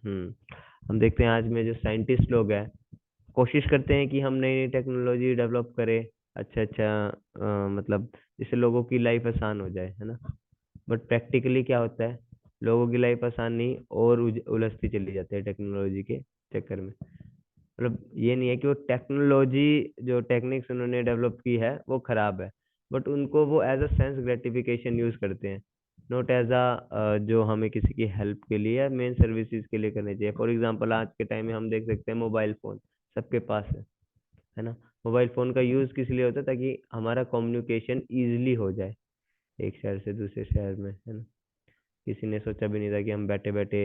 हम देखते हैं आज में जो साइंटिस्ट लोग हैं कोशिश करते हैं कि हम नई नई टेक्नोलॉजी डेवलप करें। अच्छा अच्छा, मतलब जिससे लोगों की लाइफ आसान हो जाए, है ना। बट प्रैक्टिकली क्या होता है, लोगों की लाइफ आसान नहीं और उलझती चली जाती है टेक्नोलॉजी के चक्कर में। मतलब ये नहीं है कि वो टेक्नोलॉजी जो टेक्निक्स उन्होंने डेवलप की है वो खराब है, बट उनको वो as a sense gratification use करते हैं, नॉट एज अ जो हमें किसी की हेल्प के लिए या मेन सर्विसेज के लिए करने चाहिए। फॉर एग्जांपल आज के टाइम में हम देख सकते हैं मोबाइल फोन सबके पास है ना। मोबाइल फोन का यूज किस लिए होता है, ताकि हमारा कम्युनिकेशन इजिली हो जाए एक शहर से दूसरे शहर में, है ना। किसी ने सोचा भी नहीं था कि हम बैठे बैठे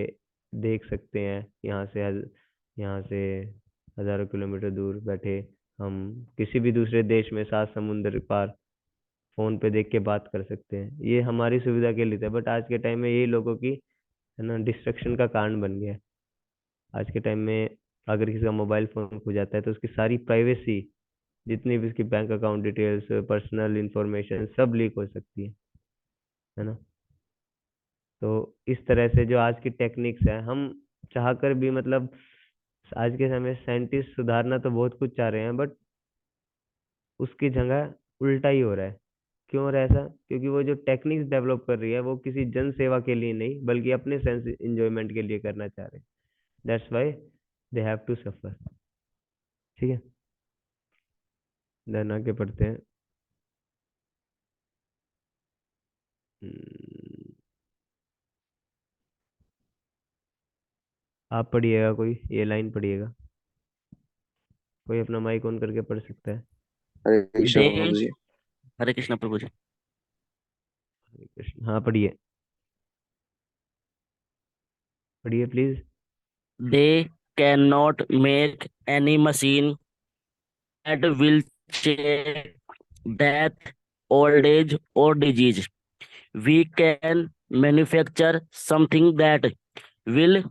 देख सकते हैं यहाँ से हजारों किलोमीटर दूर बैठे हम किसी भी दूसरे देश में 7 समुंदर पार फोन पे देख के बात कर सकते हैं। ये हमारी सुविधा के लिए था, बट आज के टाइम में यही लोगों की, है ना, डिस्ट्रक्शन का कारण बन गया है। आज के टाइम में अगर किसी का मोबाइल फोन खो जाता है तो उसकी सारी प्राइवेसी, जितनी भी उसकी bank account details, personal information सब लीक हो सकती है ना। तो इस तरह से जो आज की टेक्निक्स है, हम चाहकर भी मतलब आज के समय साइंटिस्ट सुधारना तो बहुत कुछ चाह रहे हैं, बट उसकी जगह उल्टा ही हो रहा है। क्यों हो रहा है ऐसा? क्योंकि वो जो टेक्निक्स डेवलप कर रही है वो किसी जन सेवा के लिए नहीं बल्कि अपने सेंस इंजॉयमेंट के लिए करना चाह रहे हैं। That's why they have to suffer. ठीक है, देन आगे पढ़ते हैं। हम्म, आप पढ़िएगा, कोई ये लाइन पढ़िएगा, कोई अपना माइक ऑन करके पढ़ सकता है। हरे कृष्ण दे प्रभु जी। हरे कृष्ण प्रभु जी। हरे कृष्ण, हाँ पढ़िए, पढ़िए please. They cannot make any machine that will check death, old age, or disease. We can manufacture something that will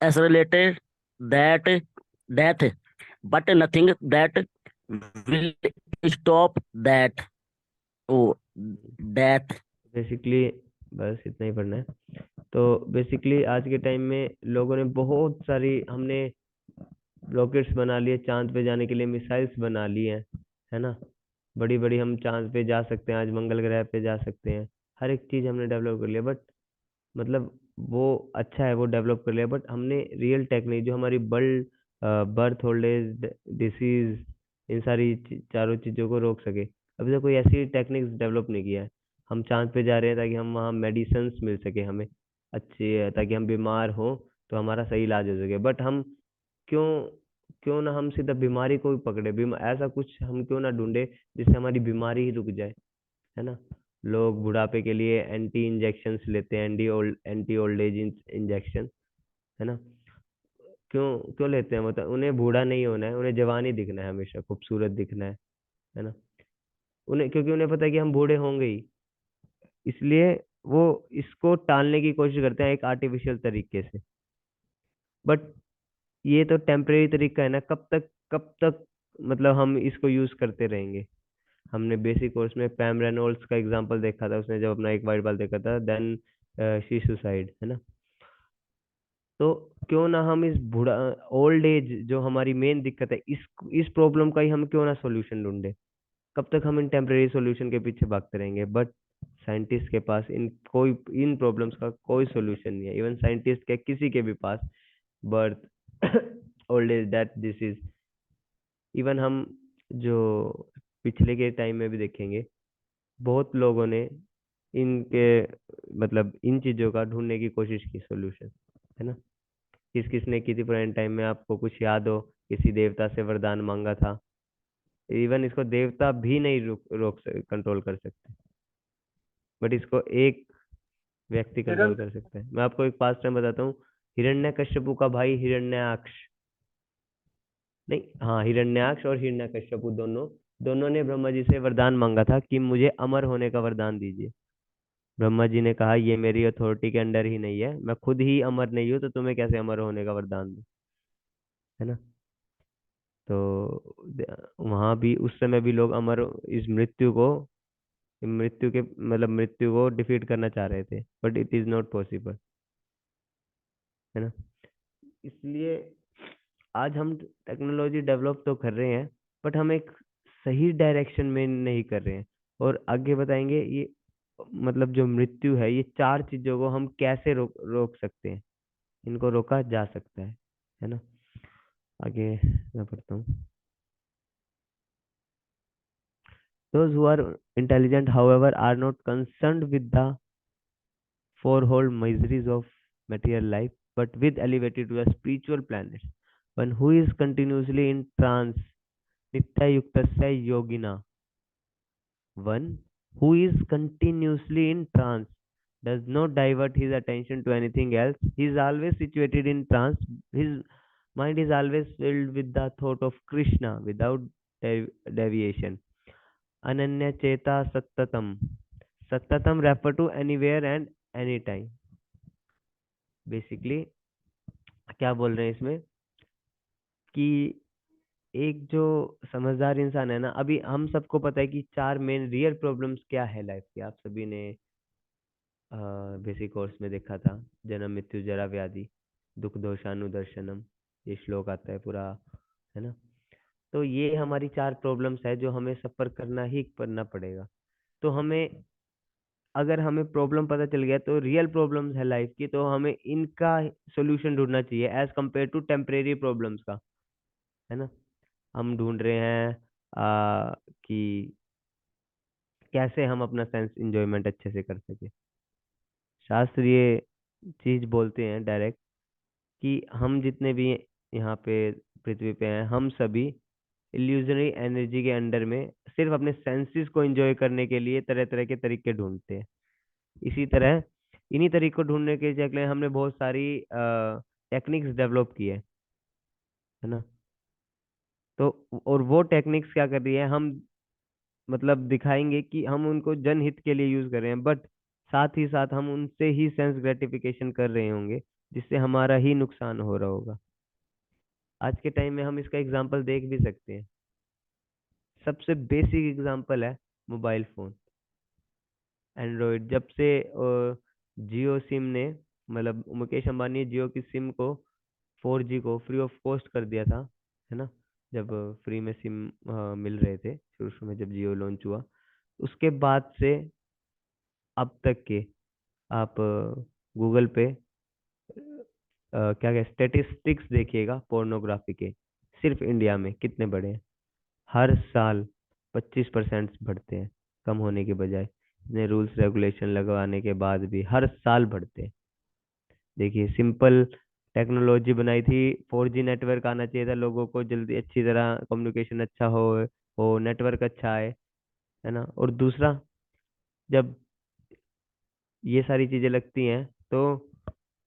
accelerate that death, but nothing that will stop that. Oh, death. Basically बस इतना ही पढ़ना है। तो basically आज के time में लोगों ने बहुत सारी, हमने रॉकेट्स बना लिए, चांद पे जाने के लिए मिसाइल्स बना ली हैं, है ना। बड़ी बड़ी हम चांद पे जा सकते हैं, आज मंगल ग्रह पे जा सकते हैं। हर एक चीज हमने डेवलप कर लिया, बट मतलब वो अच्छा है वो डेवलप कर लिया, बट हमने रियल टेक्निक जो हमारी बर्थ, ओल्ड एज, डिसीज, इन सारी चारों चीजों को रोक सके, अभी तक कोई ऐसी टेक्निक्स डेवलप नहीं किया है। हम चांद पे जा रहे हैं ताकि हम वहाँ मेडिसिन मिल सके हमें अच्छी है, ताकि हम बीमार हो तो हमारा सही इलाज हो सके। बट हम क्यों क्यों ना हम सीधा बीमारी को ही पकड़े, ऐसा कुछ हम क्यों ना ढूंढे जिससे हमारी बीमारी ही रुक जाए, है ना। लोग बुढ़ापे के लिए एंटी इंजेक्शन लेते हैं, एंटी ओल्ड एज इंजेक्शन, है ना। क्यों क्यों लेते हैं? मतलब उन्हें बूढ़ा नहीं होना है, उन्हें जवान ही दिखना है, हमेशा खूबसूरत दिखना है ना। उन्हें क्योंकि उन्हें पता है कि हम बूढ़े होंगे ही, इसलिए वो इसको टालने की कोशिश करते हैं एक आर्टिफिशियल तरीके से। बट ये तो टेम्परेरी तरीका है ना, कब तक मतलब हम इसको यूज करते रहेंगे। हमने बेसिक कोर्स में पैम रेनोल्ड्स का एग्जांपल देखा था, उसने जब अपना एक वाइट बाल देखा था, देन शी सुसाइड, है ना। तो क्यों ना हम इस बूढ़ा ओल्ड एज जो हमारी मेन दिक्कत है, इस प्रॉब्लम का ही हम क्यों ना सॉल्यूशन ढूंढे। कब तक हम इन टेम्परेरी सॉल्यूशन के पीछे भागते रहेंगे? बट साइंटिस्ट के पास इन प्रॉब्लम्स का कोई सॉल्यूशन नहीं है। इवन साइंटिस्ट के किसी के भी पास birth old age, death, disease, even हम जो पिछले के टाइम में भी देखेंगे, बहुत लोगों ने इनके मतलब इन चीजों का ढूंढने की कोशिश की सॉल्यूशन, है ना। किस किस ने की थी पुराने टाइम में, आपको कुछ याद हो? किसी देवता से वरदान मांगा था, इवन इसको देवता भी नहीं रोक कंट्रोल कर सकते, बट इसको एक व्यक्ति कंट्रोल कर सकता है। मैं आपको एक पास्ट टाइम बताता हूँ। हिरण्यकश्यपु का भाई हिरण्याक्ष, नहीं हाँ, हिरण्याक्ष और हिरण्यकश्यपु दोनों दोनों ने ब्रह्मा जी से वरदान मांगा था कि मुझे अमर होने का वरदान दीजिए। ब्रह्मा जी ने कहा ये मेरी अथॉरिटी के अंडर ही नहीं है, मैं खुद ही अमर नहीं हूँ, तो तुम्हें कैसे अमर होने का वरदान दूं, है ना। तो वहां भी उस समय भी लोग अमर, इस मृत्यु के मतलब मृत्यु को डिफीट करना चाह रहे थे, but it is not possible, है ना। इसलिए आज हम टेक्नोलॉजी डेवलप तो कर रहे हैं, बट हम एक सही डायरेक्शन में नहीं कर रहे हैं। और आगे बताएंगे ये, मतलब जो मृत्यु है, ये चार चीजों को हम कैसे रोक रोक सकते हैं, इनको रोका जा सकता है ना। आगे मैं पढ़ता हूँ। Those who are intelligent, however, are not concerned with the fourfold miseries of material life, but with elevated to the spiritual planets. One who is continuously in trance, nitya yuktasya yogina. One who is continuously in trance does not divert his attention to anything else. He is always situated in trance. His mind is always filled with the thought of Krishna without deviation. Ananya Cheta Sattatam. Sattatam refer to anywhere and anytime. Basically क्या बोल रहे हैं इसमें कि एक जो समझदार इंसान है ना, अभी हम सबको पता है कि चार मेन रियल प्रॉब्लम्स क्या है लाइफ की। आप सभी ने बेसिक कोर्स में देखा था, जन्म मृत्यु जरा व्याधि दुख दोषानुदर्शनम, ये श्लोक आता है पूरा, है ना। तो ये हमारी चार प्रॉब्लम्स है जो हमें सफर करना ही करना पड़ेगा। तो हमें, अगर हमें प्रॉब्लम पता चल गया तो रियल प्रॉब्लम्स है लाइफ की, तो हमें इनका सोल्यूशन ढूंढना चाहिए as compare to temporary problems का, है ना। हम ढूंढ रहे हैं कि कैसे हम अपना सेंस इंजॉयमेंट अच्छे से कर सके। शास्त्र ये चीज बोलते हैं डायरेक्ट कि हम जितने भी यहाँ पे पृथ्वी पे हैं, हम सभी इल्यूजनरी एनर्जी के अंडर में सिर्फ अपने सेंसेस को एंजॉय करने के लिए तरह तरह के तरीके ढूंढते हैं। इसी तरह इन्हीं तरीकों ढूंढने के चक्कर में हमने बहुत सारी टेक्निक्स डेवलप की है ना। तो और वो टेक्निक्स क्या कर रही है, हम मतलब दिखाएंगे कि हम उनको जनहित के लिए यूज कर रहे हैं, बट साथ ही साथ हम उनसे ही सेंस ग्रेटिफिकेशन कर रहे होंगे, जिससे हमारा ही नुकसान हो रहा होगा। आज के टाइम में हम इसका एग्जाम्पल देख भी सकते हैं। सबसे बेसिक एग्जाम्पल है मोबाइल फोन, एंड्रॉयड। जब से जियो सिम ने, मतलब मुकेश अंबानी ने जियो की सिम को 4G को फ्री ऑफ कॉस्ट कर दिया था, है ना। जब फ्री में सिम मिल रहे थे शुरू शुरू में, जब जियो लॉन्च हुआ, उसके बाद से अब तक के आप गूगल पे क्या क्या स्टेटिस्टिक्स देखिएगा पोर्नोग्राफी के, सिर्फ इंडिया में कितने बढ़े हैं। हर साल 25% बढ़ते हैं, कम होने के बजाय। इतने रूल्स रेगुलेशन लगवाने के बाद भी हर साल बढ़ते हैं। देखिए, सिंपल टेक्नोलॉजी बनाई थी, 4G नेटवर्क आना चाहिए था लोगों को जल्दी, अच्छी तरह कम्युनिकेशन अच्छा हो नेटवर्क अच्छा है ना। और दूसरा, जब ये सारी चीजें लगती हैं तो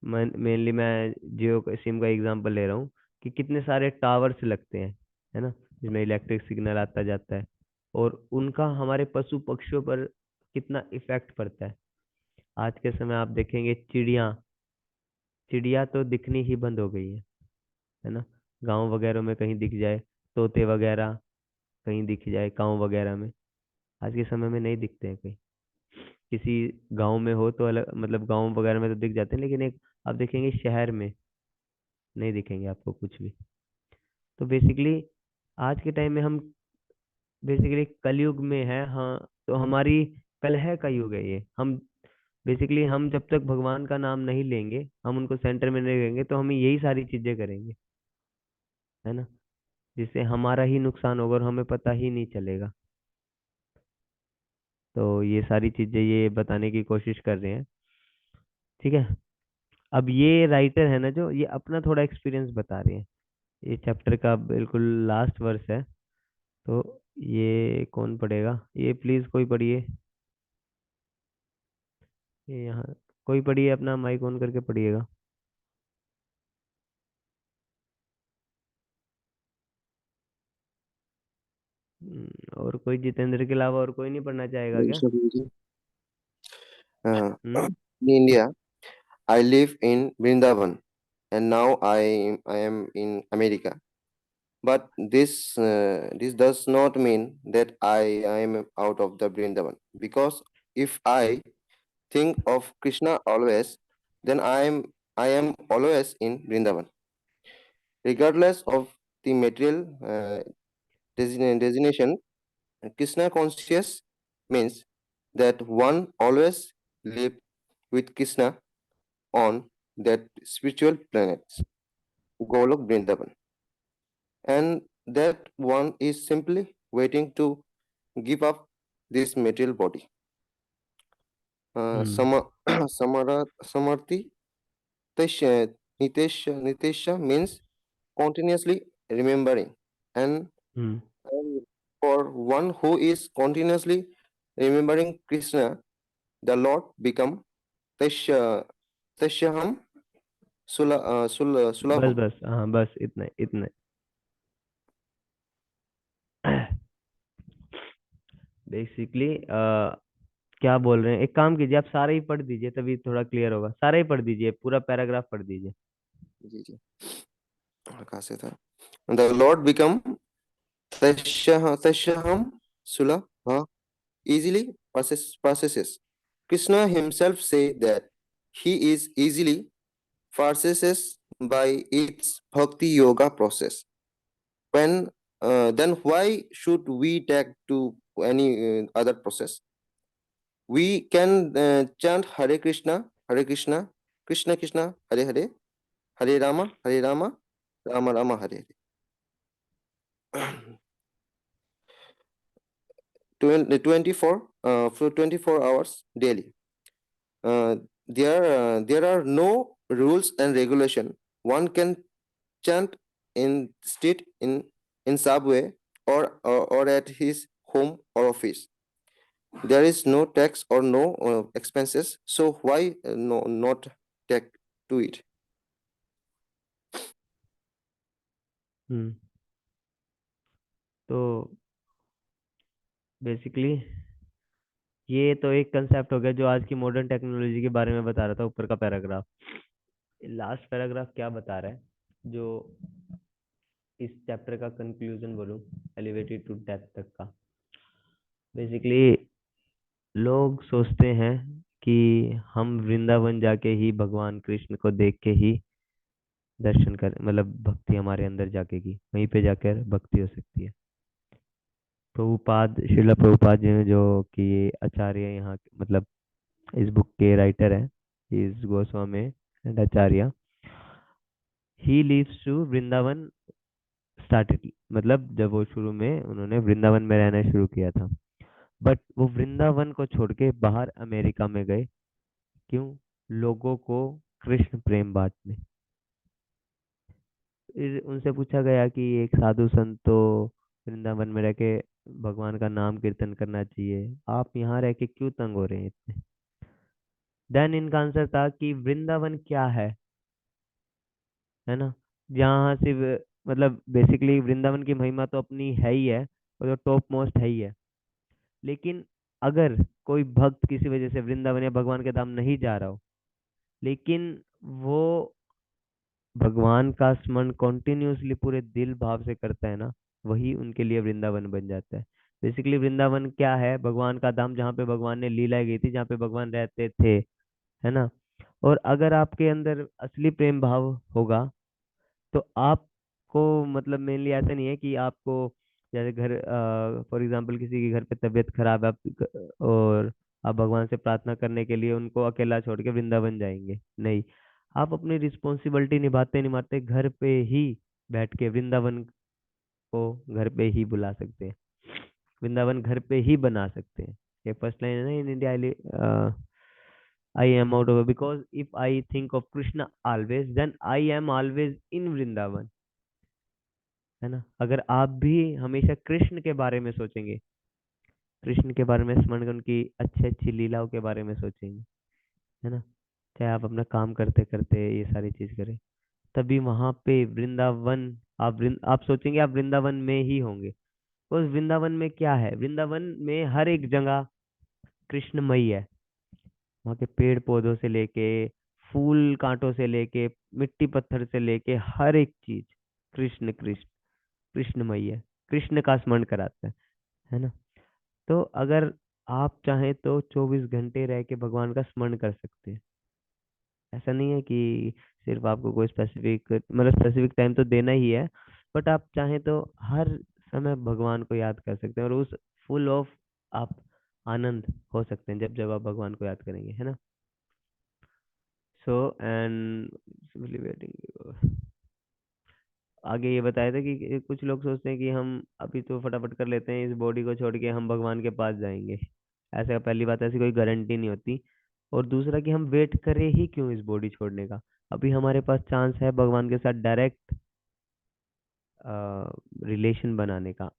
मेनली मैं जियो का सिम का एग्जांपल ले रहा हूँ कि कितने सारे टावर्स लगते हैं, है ना, जिसमें इलेक्ट्रिक सिग्नल आता जाता है, और उनका हमारे पशु पक्षियों पर कितना इफेक्ट पड़ता है। आज के समय आप देखेंगे चिड़िया चिड़िया तो दिखनी ही बंद हो गई है ना। गांव वगैरह में कहीं दिख जाए, तोते वगैरह कहीं दिख जाए गांव वगैरह में, आज के समय में नहीं दिखते हैं कहीं। किसी गांव में हो तो अलग, मतलब गांव वगैरह में तो दिख जाते हैं, लेकिन एक आप देखेंगे शहर में नहीं दिखेंगे आपको कुछ भी। तो बेसिकली आज के टाइम में हम बेसिकली कलयुग में है, हाँ। तो हमारी कलह का युग है ये। हम बेसिकली, हम जब तक भगवान का नाम नहीं लेंगे, हम उनको सेंटर में नहीं लेंगे, तो हम यही सारी चीजें करेंगे, है ना, जिससे हमारा ही नुकसान होगा और हमें पता ही नहीं चलेगा। तो ये सारी चीजें ये बताने की कोशिश कर रहे हैं, ठीक है। अब ये राइटर है ना, जो ये अपना थोड़ा एक्सपीरियंस बता रहे हैं। ये चैप्टर का बिल्कुल लास्ट वर्स है। तो ये कौन पढ़ेगा, ये प्लीज कोई पढ़िए। ये यहाँ कोई पढ़िए, अपना माइक ऑन करके पढ़िएगा। और कोई जितेंद्र के अलावा और कोई नहीं पढ़ना चाहेगा क्या? In hmm. India, I live in Vrindavan, and now I am in America. But this does not mean that I am out of the Vrindavan. Because if I think of Krishna always, then I am always in Vrindavan. regardless of the material designation. Krishna conscious means that one always live with Krishna on that spiritual planet, Golok Vrindavan, and that one is simply waiting to give up this material body. Hmm. Samarthi Nitesha means continuously remembering, and Hmm. and for one who is continuously remembering Krishna, the Lord become Tasha, Tashaham बस Sulabham. बस हाँ बस इतना इतना basically क्या बोल रहे हैं, एक काम कीजिए, आप सारा ही पढ़ दीजिए तभी थोड़ा क्लियर होगा। सारा ही पढ़ दीजिए, पूरा पैराग्राफ पढ़ दीजिए। जी जी, कहाँ से था? The Lord become Tashaham Sulabha, easily processes. Krishna himself say that he is easily processes by its bhakti yoga process. When then why should we take to any other process? We can chant Hare Krishna, Krishna Krishna, Hare Hare, Hare Rama, Rama Rama, Hare Hare. 24 for 24 hours daily. There are no rules and regulation. One can chant in street, in subway, or at his home or office. There is no tax or no expenses, so why no not take to it? हम्म। तो basically ये तो एक concept हो गया जो आज की modern technology के बारे में बता रहा था, ऊपर का पैराग्राफ। लास्ट पैराग्राफ क्या बता रहा है, जो इस चैप्टर का कंक्लूजन बोलूं, एलिवेटेड टू डेथ तक का। बेसिकली लोग सोचते हैं कि हम वृंदावन जाके ही भगवान कृष्ण को देख के ही दर्शन कर, मतलब भक्ति हमारे अंदर जाकेगी, वहीं पे जाकर भक्ति हो सकती है। प्रभुपाद, श्रीला प्रभुपाद जी ने, जो कि आचार्य यहाँ मतलब इस बुक के राइटर है, इस Goswami and Acharya, he leaves to Vrindavan started, मतलब जब वो शुरू में उन्होंने वृंदावन में रहना शुरू किया था, बट वो वृंदावन को छोड़ के बाहर अमेरिका में गए। क्यों? लोगों को कृष्ण प्रेम बांटने। फिर उनसे पूछा गया कि एक साधु संत तो वृंदावन में रह के भगवान का नाम कीर्तन करना चाहिए, आप यहाँ रह के क्यों तंग हो रहे हैं इतने? देन इनका आंसर था कि वृंदावन क्या है ना, जहाँ सिर्फ मतलब बेसिकली वृंदावन की महिमा तो अपनी है ही है, और जो टॉप मोस्ट है ही है। लेकिन अगर कोई भक्त किसी वजह से वृंदावन या भगवान के धाम नहीं जा रहा हो, लेकिन वो भगवान का स्मरण कॉन्टिन्यूसली पूरे दिल भाव से करता है ना, वही उनके लिए वृंदावन बन जाता है। बेसिकली वृंदावन क्या है? भगवान का धाम, जहाँ पे भगवान ने लीलाएं की थी, जहाँ पे भगवान रहते थे, है ना। और अगर आपके अंदर असली प्रेम भाव होगा तो आपको मतलब मेनली ऐसा नहीं है कि आपको जैसे घर, फॉर एग्जांपल किसी के घर पे तबीयत खराब है, और आप भगवान से प्रार्थना करने के लिए उनको अकेला छोड़ के वृंदावन जाएंगे, नहीं। आप अपनी रिस्पॉन्सिबिलिटी निभाते निभाते घर पे ही बैठ के वृंदावन को घर पे ही बुला सकते हैं, वृंदावन घर पे ही बना सकते हैं। ये फर्स्ट लाइन है ना, in India I am out of it, because if I think of Krishna always, then I am always in Vrindavan, है ना। अगर आप भी हमेशा कृष्ण के बारे में सोचेंगे, कृष्ण के बारे में स्मरण कर, उनकी अच्छी अच्छी लीलाओं के बारे में सोचेंगे, है ना, चाहे आप अपना काम करते करते ये सारी चीज करें, तभी वहां पे वृंदावन, आप सोचेंगे आप वृंदावन में ही होंगे। उस वृंदावन में क्या है? वृंदावन में हर एक जगह कृष्णमयी है। वहाँ के पेड़ पौधों से लेके, फूल कांटों से लेके, मिट्टी पत्थर से लेके, हर एक चीज कृष्ण कृष्ण कृष्णमयी है, कृष्ण का स्मरण कराता है ना। तो अगर आप चाहें तो 24 घंटे रह के भगवान का स्मरण कर सकते हैं। ऐसा नहीं है कि सिर्फ आपको कोई स्पेसिफिक मतलब स्पेसिफिक टाइम तो देना ही है, बट आप चाहें तो हर समय भगवान को याद कर सकते हैं और उस फुल ऑफ आप आनंद हो सकते हैं जब जब आप भगवान को याद करेंगे, है ना। So and simply waiting. आगे ये बताया था कि कुछ लोग सोचते हैं कि हम अभी तो फटाफट कर लेते हैं, इस बॉडी को छोड़ के हम भगवान के पास जाएंगे। ऐसा पहली बात, ऐसी कोई गारंटी नहीं होती। और दूसरा कि हम वेट करें ही क्यों इस बॉडी छोड़ने का। अभी हमारे पास चांस है भगवान के साथ डायरेक्ट रिलेशन बनाने का,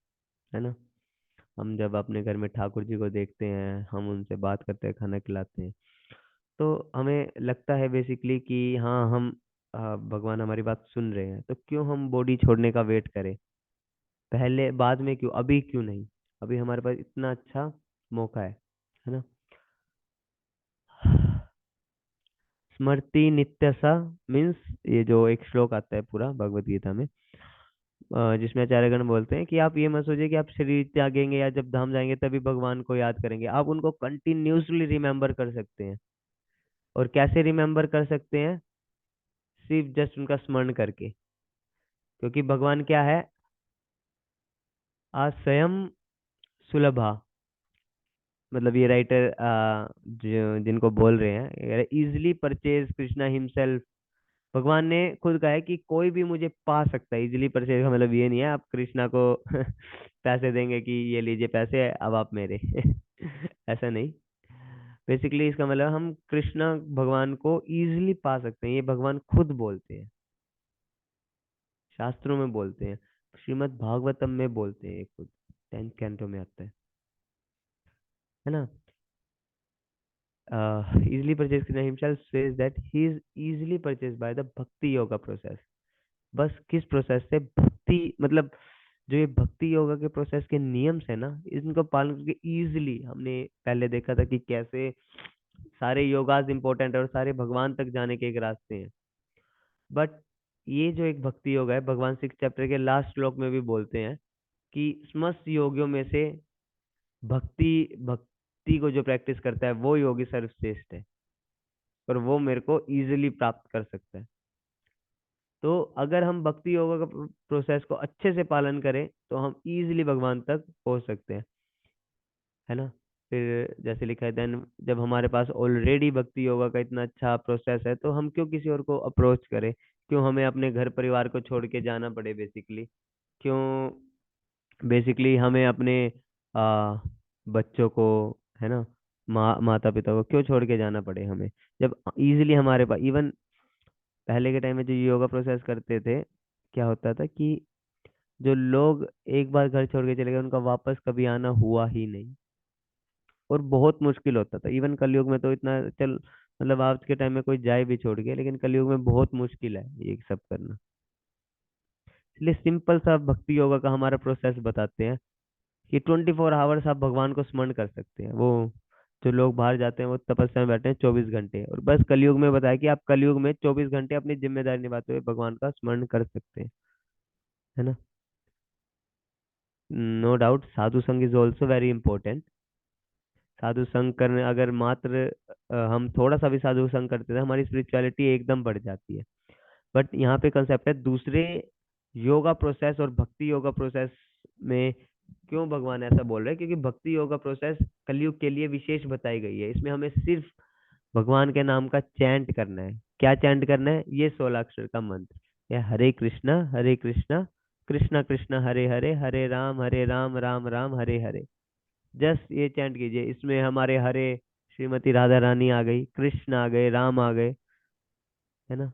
है ना। हम जब अपने घर में ठाकुर जी को देखते हैं, हम उनसे बात करते हैं, खाना खिलाते हैं, तो हमें लगता है बेसिकली कि हाँ हम भगवान हमारी बात सुन रहे हैं, तो क्यों हम बॉडी छोड़ने का वेट करें। पहले बाद में क्यों, अभी क्यों नहीं। अभी हमारे पास इतना अच्छा मौका है ना। स्मृति नित्यसा मीन्स, ये जो एक श्लोक आता है पूरा भगवत गीता में, जिसमें आचार्यगण बोलते हैं कि आप ये मत सोचिए कि आप शरीर त्यागेंगे या जब धाम जाएंगे तभी भगवान को याद करेंगे। आप उनको कंटिन्यूसली रिमेम्बर कर सकते हैं। और कैसे रिमेम्बर कर सकते हैं, सिर्फ जस्ट उनका स्मरण करके। क्योंकि भगवान क्या है, आज स्वयं सुलभा, मतलब ये राइटर जो जिनको बोल रहे हैं, इजिली परचेज कृष्णा हिमसेल्फ। भगवान ने खुद कहा है कि कोई भी मुझे पा सकता है। इजिली परचेज का मतलब ये नहीं है आप कृष्णा को पैसे देंगे कि ये लीजिए पैसे अब आप मेरे ऐसा नहीं। बेसिकली इसका मतलब हम कृष्णा भगवान को इजिली पा सकते हैं, ये भगवान खुद बोलते हैं, शास्त्रों में बोलते हैं, श्रीमद् भागवतम में बोलते हैं, ये खुद 10th कैंटो में आता है ना। easily purchased Krishna himself says that he is easily purchased by the भक्ति योगा प्रोसेस। बस किस प्रोसेस से, भक्ति मतलब जो ये भक्ति योगा के प्रोसेस के नियम्स है ना, इनको पालन करके इजीली, हमने पहले देखा था कि कैसे सारे योगास इंपॉर्टेंट है और सारे भगवान तक जाने के एक रास्ते हैं। बट ये जो एक भक्ति योगा है, भगवान 6 चैप्टर के लास्ट श्लोक में भी बोलते हैं कि समस्त योगियों में से भक्ति भक्ति को जो प्रैक्टिस करता है वो योगी सर्वश्रेष्ठ है और वो मेरे को इजीली प्राप्त कर सकता है। तो अगर हम भक्ति योगा का प्रोसेस को अच्छे से पालन करें तो हम इजीली भगवान तक पहुंच सकते हैं, है ना। फिर जैसे लिखा है, देन जब हमारे पास ऑलरेडी भक्ति योगा का इतना अच्छा प्रोसेस है तो हम क्यों किसी और को अप्रोच करें, क्यों हमें अपने घर परिवार को छोड़ के जाना पड़े बेसिकली, क्यों बेसिकली हमें अपने आ, बच्चों को, है ना, माता पिता को क्यों छोड़ के जाना पड़े हमें, जब इजीली हमारे पास। इवन पहले के टाइम में जो योगा प्रोसेस करते थे, क्या होता था कि जो लोग एक बार घर छोड़ के चले गए उनका वापस कभी आना हुआ ही नहीं, और बहुत मुश्किल होता था। इवन कलयुग में तो इतना चल, मतलब आज के टाइम में कोई जाए भी छोड़ के, लेकिन कलयुग में बहुत मुश्किल है ये सब करना। इसलिए सिंपल सा भक्ति योगा का हमारा प्रोसेस बताते हैं कि 24 आवर्स आप भगवान को स्मरण कर सकते हैं। वो जो लोग बाहर जाते हैं वो तपस्या में बैठे हैं 24 घंटे, और बस कलयुग में बताया कि आप कलयुग में 24 घंटे अपनी जिम्मेदारी निभाते हुए भगवान का स्मरण कर सकते हैं, है ना। नो डाउट साधु संग इज ऑल्सो वेरी इंपॉर्टेंट। साधु संग करने, अगर मात्र हम थोड़ा सा भी साधु संग करते थे, हमारी स्पिरिचुअलिटी एकदम बढ़ जाती है। बट यहाँ पे कंसेप्ट है दूसरे योगा प्रोसेस और भक्ति योगा प्रोसेस में। क्यों भगवान ऐसा बोल रहे हैं, क्योंकि भक्ति योगा प्रोसेस कलयुग के लिए विशेष बताई गई है। इसमें हमें सिर्फ भगवान के नाम का चैंट करना है। क्या चैंट करना है, ये 16 अक्षर का मंत्र, या हरे कृष्णा कृष्णा कृष्णा हरे हरे, हरे राम राम राम हरे हरे। जस्ट ये चैंट कीजिए। इसमें हमारे हरे श्रीमती राधा रानी आ गई, कृष्ण आ गए, राम आ गए, है ना।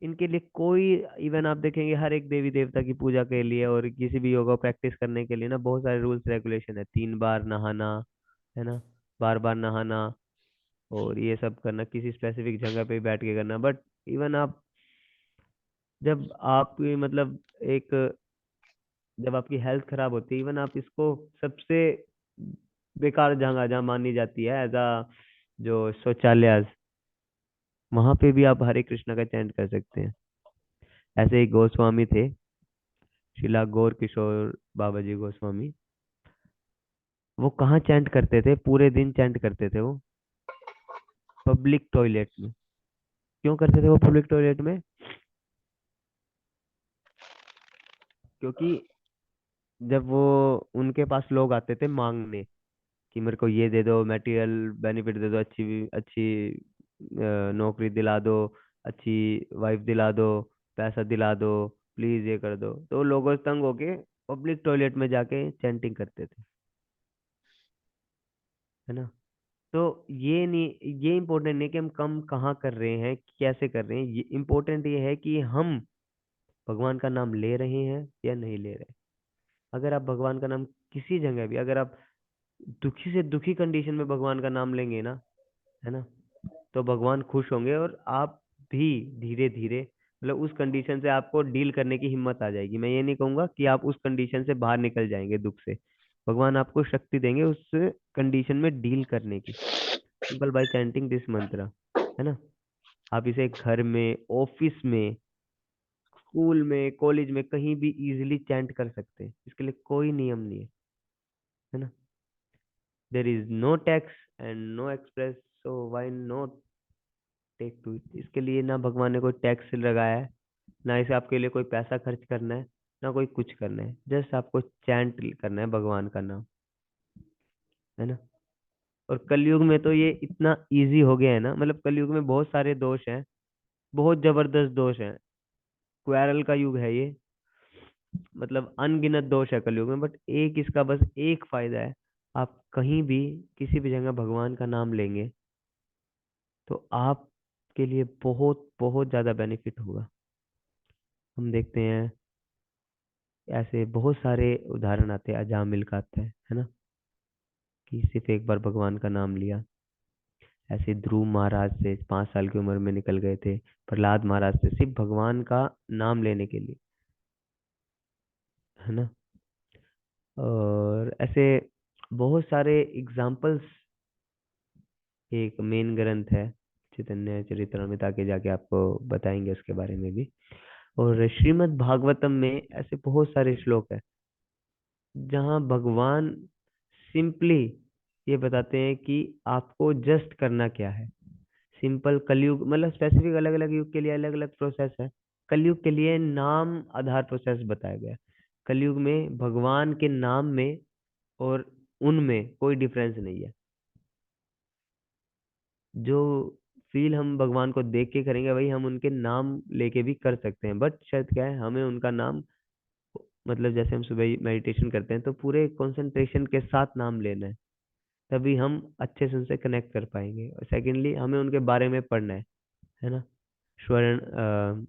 इनके लिए कोई, इवन आप देखेंगे हर एक देवी देवता की पूजा के लिए और किसी भी योगा प्रैक्टिस करने के लिए ना बहुत सारे रूल्स रेगुलेशन है। 3 बार नहाना, है ना, बार बार नहाना, और ये सब करना किसी स्पेसिफिक जगह पे बैठ के करना। बट इवन आप जब आप मतलब एक, जब आपकी हेल्थ खराब होती है, इवन आप इसको सबसे बेकार जगह जहाँ मानी जाती है एज अ जो शौचालय, वहां पे भी आप हरे कृष्णा का चैंट कर सकते हैं। ऐसे एक गोस्वामी थे, शिला गौर किशोर बाबा जी गोस्वामी। वो कहाँ चैंट करते थे, पूरे दिन चैंट करते थे वो पब्लिक टॉयलेट में। क्यों करते थे वो पब्लिक टॉयलेट में? क्योंकि जब वो उनके पास लोग आते थे मांगने कि मेरे को ये दे दो, मटेरियल बेनिफिट दे दो, अच्छी अच्छी नौकरी दिला दो, अच्छी वाइफ दिला दो, पैसा दिला दो, प्लीज ये कर दो, तो लोगों से तंग होके पब्लिक टॉयलेट में जाके चैंटिंग करते थे, है ना? तो ये नहीं, ये इम्पोर्टेंट नहीं कि हम कम कहाँ कर रहे हैं, कैसे कर रहे हैं, ये इम्पोर्टेंट ये है कि हम भगवान का नाम ले रहे हैं या नहीं ले रहे। अगर आप भगवान का नाम किसी जगह भी, अगर आप दुखी से दुखी कंडीशन में भगवान का नाम लेंगे ना, है ना, तो भगवान खुश होंगे और आप भी धीरे धीरे मतलब उस कंडीशन से आपको डील करने की हिम्मत आ जाएगी। मैं ये नहीं कहूंगा कि आप उस कंडीशन से बाहर निकल जाएंगे दुख से, भगवान आपको शक्ति देंगे उस कंडीशन में डील करने की, सिंपल बाय चैंटिंग दिस मंत्र, है ना? आप इसे घर में, ऑफिस में, स्कूल में, कॉलेज में, कहीं भी इजीली चैंट कर सकते हैं, इसके लिए कोई नियम नहीं है ना? There is no tax and no express, so why not take to it. इसके लिए ना भगवान ने कोई टैक्स लगाया है, ना इसे आपके लिए कोई पैसा खर्च करना है, ना कोई कुछ करना है, जस्ट आपको चैंट करना है भगवान का नाम, है ना? और कलयुग में तो ये इतना इजी हो गया है ना, मतलब कलयुग में बहुत सारे दोष हैं, बहुत जबरदस्त दोष हैं, क्वेरल का युग है ये, मतलब अनगिनत दोष है कलयुग में, बट एक इसका बस एक फायदा है, आप कहीं भी किसी भी जगह भगवान का नाम लेंगे तो आपके लिए बहुत बहुत ज्यादा बेनिफिट होगा। हम देखते हैं ऐसे बहुत सारे उदाहरण आते हैं, अजामिल का आता है ना, कि सिर्फ एक बार भगवान का नाम लिया, ऐसे ध्रुव महाराज से 5 साल की उम्र में निकल गए थे, प्रहलाद महाराज से सिर्फ भगवान का नाम लेने के लिए, है ना? और ऐसे बहुत सारे एग्जाम्पल्स, एक मेन ग्रंथ है चैतन्य चरितामृत, आगे जाके आपको बताएंगे उसके बारे में भी। और श्रीमद् भागवतम में ऐसे बहुत सारे श्लोक है जहाँ भगवान सिंपली ये बताते हैं कि आपको जस्ट करना क्या है। सिंपल कलयुग, मतलब स्पेसिफिक अलग अलग युग के लिए अलग अलग प्रोसेस है, कलयुग के लिए नाम आधार प्रोसेस बताया गया है। कलयुग में भगवान के नाम में और उनमें कोई डिफरेंस नहीं है। जो फील हम भगवान को देख के करेंगे वही हम उनके नाम लेके भी कर सकते हैं, बट शर्त क्या है, हमें उनका नाम, मतलब जैसे हम सुबह मेडिटेशन करते हैं तो पूरे कंसंट्रेशन के साथ नाम लेना है, तभी हम अच्छे से उनसे कनेक्ट कर पाएंगे। और सेकेंडली हमें उनके बारे में पढ़ना है ना? स्वर्ण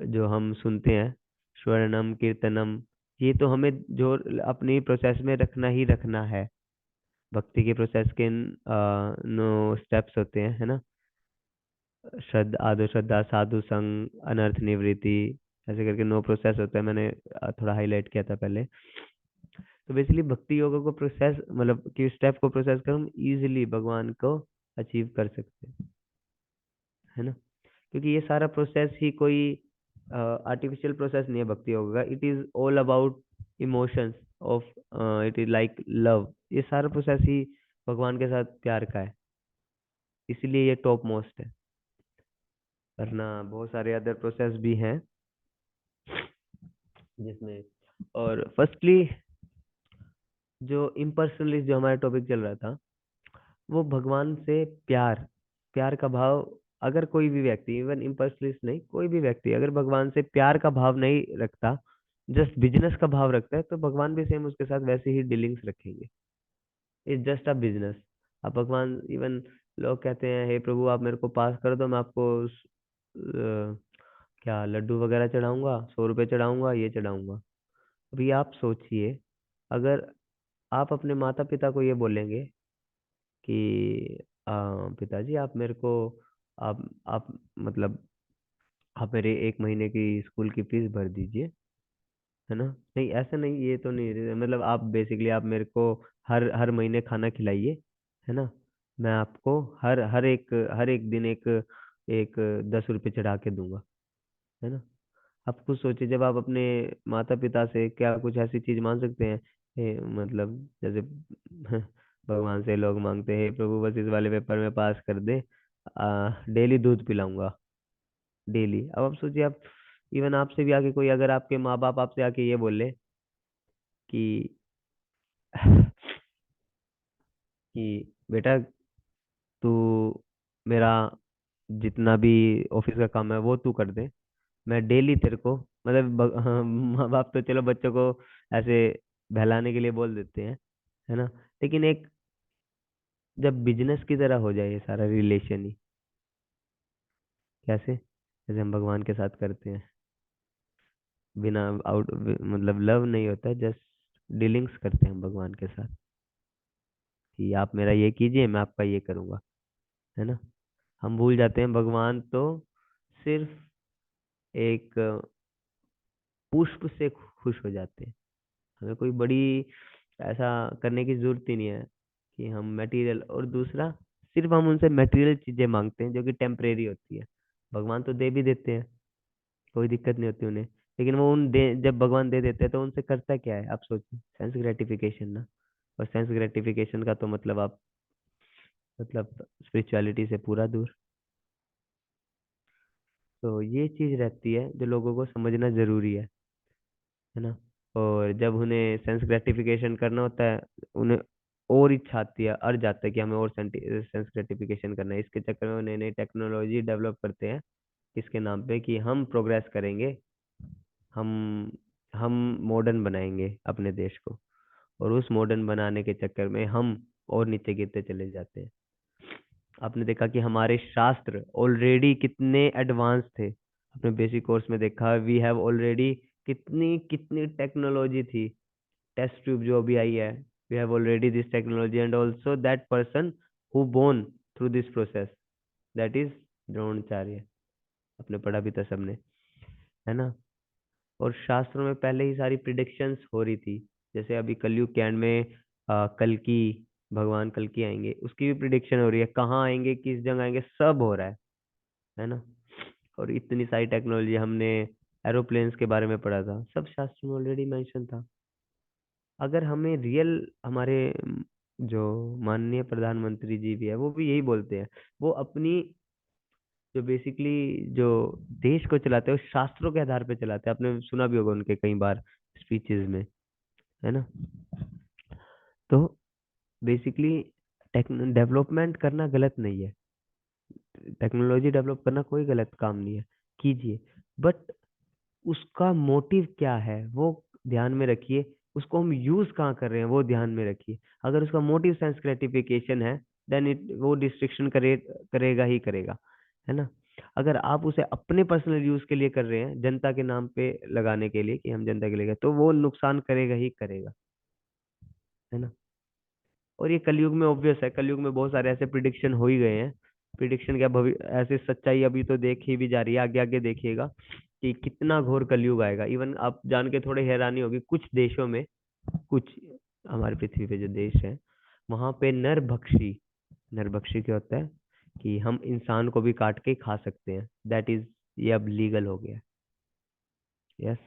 जो हम सुनते हैं, स्वर्णम कीर्तनम, ये तो हमें जो अपनी प्रोसेस में रखना ही रखना है। भक्ति के प्रोसेस के 9 स्टेप्स होते हैं, है ना? श्रद्धा, आदो श्रद्धा, साधु संग, अनर्थ निवृत्ति, ऐसे करके 9 प्रोसेस होते हैं, मैंने थोड़ा हाईलाइट किया था पहले। तो बेसिकली भक्ति योग को प्रोसेस, मतलब कि स्टेप को प्रोसेस कर हम इजीली भगवान को अचीव कर सकते हैं, है ना? क्योंकि ये सारा प्रोसेस ही कोई आर्टिफिशियल प्रोसेस नहीं है भक्ति योग का, it is all about emotions of, it is like love, ये सारा प्रोसेस ही भगवान के साथ प्यार का है, इसलिए ये टॉप मोस्ट है, वरना बहुत सारे अदर प्रोसेस भी हैं जिसमें। और फर्स्टली जो इम्पर्सनलिस्ट, जो हमारा टॉपिक चल रहा था, वो भगवान से प्यार, प्यार का भाव, अगर कोई भी व्यक्ति, इवन इम्पर्सनलिस्ट नहीं, कोई भी व्यक्ति अगर भगवान से प्यार का भाव नहीं रखता, जस्ट बिजनेस का भाव रखता है, तो भगवान भी सेम उसके साथ वैसे ही डीलिंग्स रखेंगे। It's just a business. अब भगवान, इवन लोग कहते हैं हे प्रभु आप मेरे को पास कर दो, मैं आपको क्या लड्डू वगैरह चढ़ाऊंगा, 100 रुपये चढ़ाऊंगा, ये चढ़ाऊंगा। अभी आप सोचिए, अगर आप अपने माता पिता को ये बोलेंगे कि पिताजी आप मेरे को, आप मतलब आप मेरे 1 महीने की स्कूल की फीस भर दीजिए, है ना? नहीं, ऐसा नहीं, ये तो नहीं, मतलब आप बेसिकली आप मेरे को हर हर महीने खाना खिलाइए, है ना? मैं आपको हर एक दिन एक एक 10 रुपये चढ़ा के दूंगा, है ना? आप खुद सोचिए, जब आप अपने माता पिता से क्या कुछ ऐसी चीज मांग सकते हैं? मतलब जैसे भगवान से लोग मांगते हैं, हे प्रभु बस इस वाले पेपर में पास कर दे, डेली दूध पिलाऊंगा, डेली। अब आप सोचिए, आप इवन आपसे भी आके कोई, अगर आपके माँ बाप आपसे आके ये बोले कि कि बेटा तू मेरा जितना भी ऑफिस का काम है वो तू कर दे, मैं डेली तेरे को, मतलब हाँ, माँ बाप तो चलो बच्चों को ऐसे बहलाने के लिए बोल देते हैं, है ना, लेकिन एक जब बिजनेस की तरह हो जाए ये सारा रिलेशन ही, कैसे, जैसे हम भगवान के साथ करते हैं, बिना मतलब लव नहीं होता, जस्ट डीलिंग्स करते हैं हम भगवान के साथ, कि आप मेरा ये कीजिए मैं आपका ये करूंगा, है ना। हम भूल जाते हैं भगवान तो सिर्फ एक पुष्प से खुश हो जाते हैं। हमें कोई बड़ी ऐसा करने की जरूरत ही नहीं है कि हम मटेरियल, और दूसरा सिर्फ हम उनसे मटेरियल चीजें मांगते हैं जो कि टेम्परेरी होती है। भगवान तो दे भी देते हैं, कोई दिक्कत नहीं होती उन्हें, लेकिन वो जब भगवान दे देते हैं तो उनसे करता क्या है, आप सोचिए, सेंस ग्रेटिफिकेशन ना। और सेंस ग्रेटिफिकेशन का तो मतलब आप, मतलब स्पिरिचुअलिटी से पूरा दूर। तो ये चीज रहती है जो लोगों को समझना जरूरी है ना। और जब उन्हें सेंस ग्रेटिफिकेशन करना होता है, उन्हें और इच्छा आती है, अर जाता है कि हमें और सेंस ग्रेटिफिकेशन करना है, इसके चक्कर में वो नई नई टेक्नोलॉजी डेवलप करते हैं, इसके नाम पे कि हम प्रोग्रेस करेंगे, हम हम मॉडर्न बनाएंगे अपने देश को, और उस मॉडर्न बनाने के चक्कर में हम और नीचे गिरते चले जाते हैं। आपने देखा कि हमारे शास्त्र ऑलरेडी कितने एडवांस थे, अपने बेसिक कोर्स में देखा, वी हैव ऑलरेडी कितनी कितनी टेक्नोलॉजी थी, टेस्ट ट्यूब जो अभी आई है, we have already this technology, and also that person who born through this process, that is Dronacharya. आपने पढ़ा भी था सबने, है ना। और शास्त्रों में पहले ही सारी प्रिडिक्शंस हो रही थी, जैसे अभी कलयुग के एंड में कल की, भगवान कल की आएंगे, उसकी भी प्रिडिक्शन हो रही है, कहाँ आएंगे, किस जगह आएंगे, सब हो रहा है ना। और इतनी सारी टेक्नोलॉजी, हमने एरोप्लेन्स के बारे में पढ़ा था, सब शास्त्र में ऑलरेडी मेंशन था। अगर हमें रियल, हमारे जो माननीय प्रधानमंत्री जी भी है वो भी यही बोलते हैं, वो अपनी जो बेसिकली जो देश को चलाते हैं वो शास्त्रों के आधार पे चलाते हैं, आपने सुना भी होगा उनके कई बार स्पीचेस में, है ना। तो बेसिकली डेवलपमेंट करना गलत नहीं है, टेक्नोलॉजी डेवलप करना कोई गलत काम नहीं है, कीजिए, बट उसका मोटिव क्या है वो ध्यान में रखिए, उसको हम यूज कहाँ कर रहे हैं वो ध्यान में रखिए। अगर उसका मोटिव सेंस ग्रेटिफिकेशन है, देन इट वो डिस्ट्रिक्शन करेगा ही करेगा, है ना। अगर आप उसे अपने पर्सनल यूज के लिए कर रहे हैं, जनता के नाम पे लगाने के लिए कि हम जनता के लिए तो वो नुकसान करेगा ही करेगा, है ना। और ये कलयुग में ऑब्वियस है, कलयुग में बहुत सारे ऐसे प्रिडिक्शन हो ही गए हैं, प्रिडिक्शन क्या, भविष्य ऐसे सच्चाई अभी तो देखी भी जा रही है, आगे आगे देखिएगा कि कितना घोर कलयुग आएगा। इवन आप जान के थोड़े हैरानी होगी, कुछ देशों में, कुछ हमारे पृथ्वी पे जो देश है, वहां पे नरभक्षी, नरभक्षी क्या होता है कि हम इंसान को भी काट के खा सकते हैं, दैट इज, ये अब लीगल हो गया। यस,